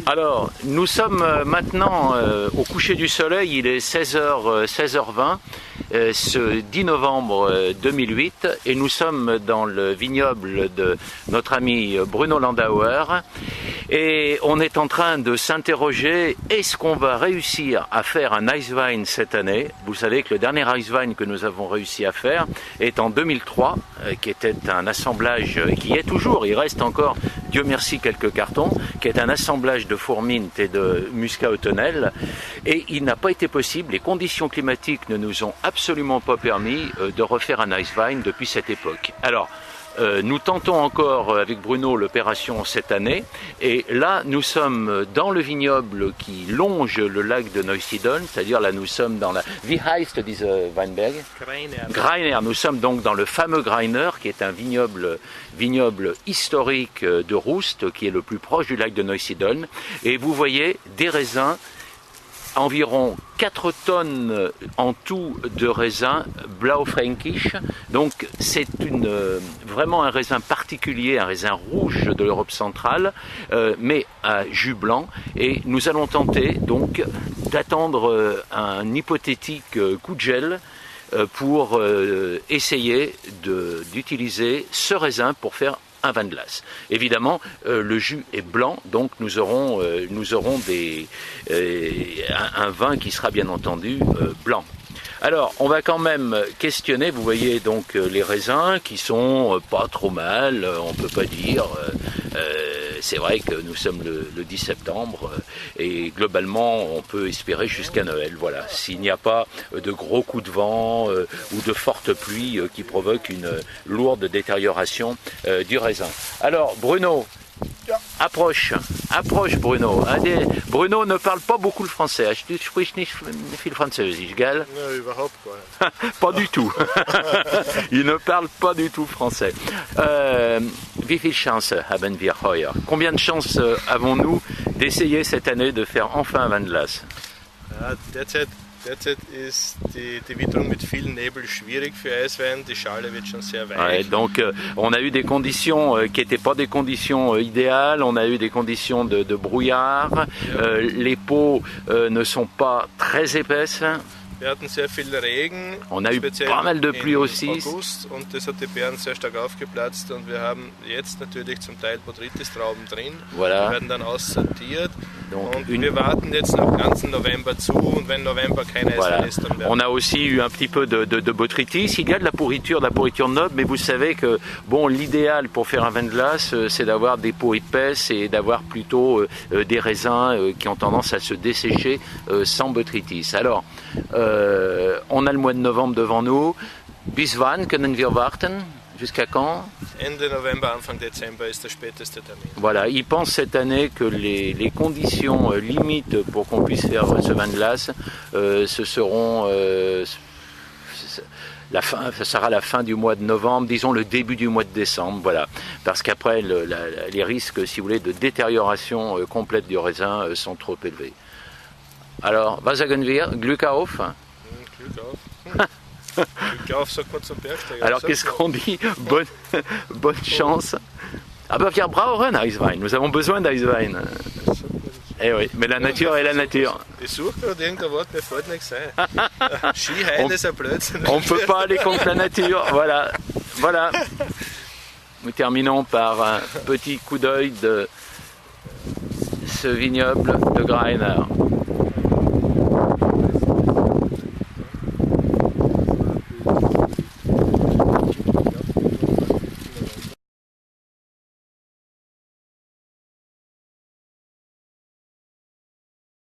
Alors, nous sommes maintenant au coucher du soleil, il est 16h20, ce 10 novembre 2008, et nous sommes dans le vignoble de notre ami Bruno Landauer, et on est en train de s'interroger, est-ce qu'on va réussir à faire un Ice Wine cette année? Vous savez que le dernier Ice Wine que nous avons réussi à faire est en 2003, qui était un assemblage, qui est toujours, il reste encore, Dieu merci, quelques cartons, qui est un assemblage de Fourmint et de Muscat Ottonel, et il n'a pas été possible, les conditions climatiques ne nous ont absolument pas permis de refaire un Ice Wine depuis cette époque. Alors, nous tentons encore avec Bruno l'opération cette année, et là nous sommes dans le vignoble qui longe le lac de Neusiedl, c'est-à-dire là nous sommes dans la Wie heißt diese Weinberg? Greiner. Nous sommes donc dans le fameux Greiner, qui est un vignoble historique de Roust, qui est le plus proche du lac de Neusiedl, et vous voyez des raisins, environ 4 tonnes en tout de raisins Blaufränkisch. Donc c'est vraiment un raisin particulier, un raisin rouge de l'Europe centrale, mais à jus blanc. Et nous allons tenter donc d'attendre un hypothétique coup de gel pour essayer d'utiliser ce raisin pour faire un vin de glace. Évidemment, le jus est blanc, donc nous aurons un vin qui sera bien entendu blanc. Alors, on va quand même questionner, vous voyez donc les raisins qui sont pas trop mal, on peut pas dire, c'est vrai que nous sommes le 10 septembre et globalement on peut espérer jusqu'à Noël, voilà, s'il n'y a pas de gros coups de vent ou de fortes pluies qui provoquent une lourde détérioration du raisin. Alors Bruno, approche Bruno. Bruno ne parle pas beaucoup le français. Du sprichst nicht viel Französisch, gell? Non, überhaupt pas. Pas du tout. Il ne parle pas du tout français. Wie viel Chance haben wir heuer? Combien de chances avons-nous d'essayer cette année de faire enfin un vin de glace? Derzeit ist die Witterung mit viel Nebel schwierig für Eiswein. Die Schale wird schon sehr weich. Ouais, donc on a eu des conditions qui n'étaient pas des conditions idéales. On a eu des conditions de brouillard. Les peaux ne sont pas très épaisses. Wir hatten sehr viel Regen, on a eu pas mal de pluie aussi. August, und das hat die Beeren sehr stark aufgeplatzt und wir haben jetzt natürlich zum Teil Botrytis-Trauben drin. Voilà. Die werden dann aussortiert und wir warten jetzt noch ganzen November zu und wenn November kein Eis ist, dann werden on a aussi eu un petit peu de botrytis. Il y a de la pourriture noble, mais vous savez que bon, l'idéal pour faire un vin de glace, c'est d'avoir des peaux épaisses et d'avoir plutôt des raisins qui ont tendance à se dessécher sans botrytis. Alors, on a le mois de novembre devant nous. Bis wann können wir warten? Jusqu'à quand? Ende November, Anfang Dezember ist der späteste Termin. Voilà, il pense cette année que les conditions limites pour qu'on puisse faire ce vin de glace, ce seront ce sera la fin du mois de novembre, disons le début du mois de décembre, voilà. Parce qu'après, les risques, si vous voulez, de détérioration complète du raisin sont trop élevés. Alors, was sagen wir? Glück auf? Glück auf. Glück auf, sagt man zum Bergsteiger. Alors, qu'est-ce qu'on dit? Bonne chance. Aber wir brauchen Eiswein. Nous avons besoin d'Eiswein. Eh oui, mais la nature est la nature. Ich suche gerade irgendein Wort, mir fällt nichts ein. Skiheide ist ein Blödsinn. On ne peut pas aller contre la nature, voilà. Voilà. Nous terminons par un petit coup d'œil de ce vignoble de Greiner.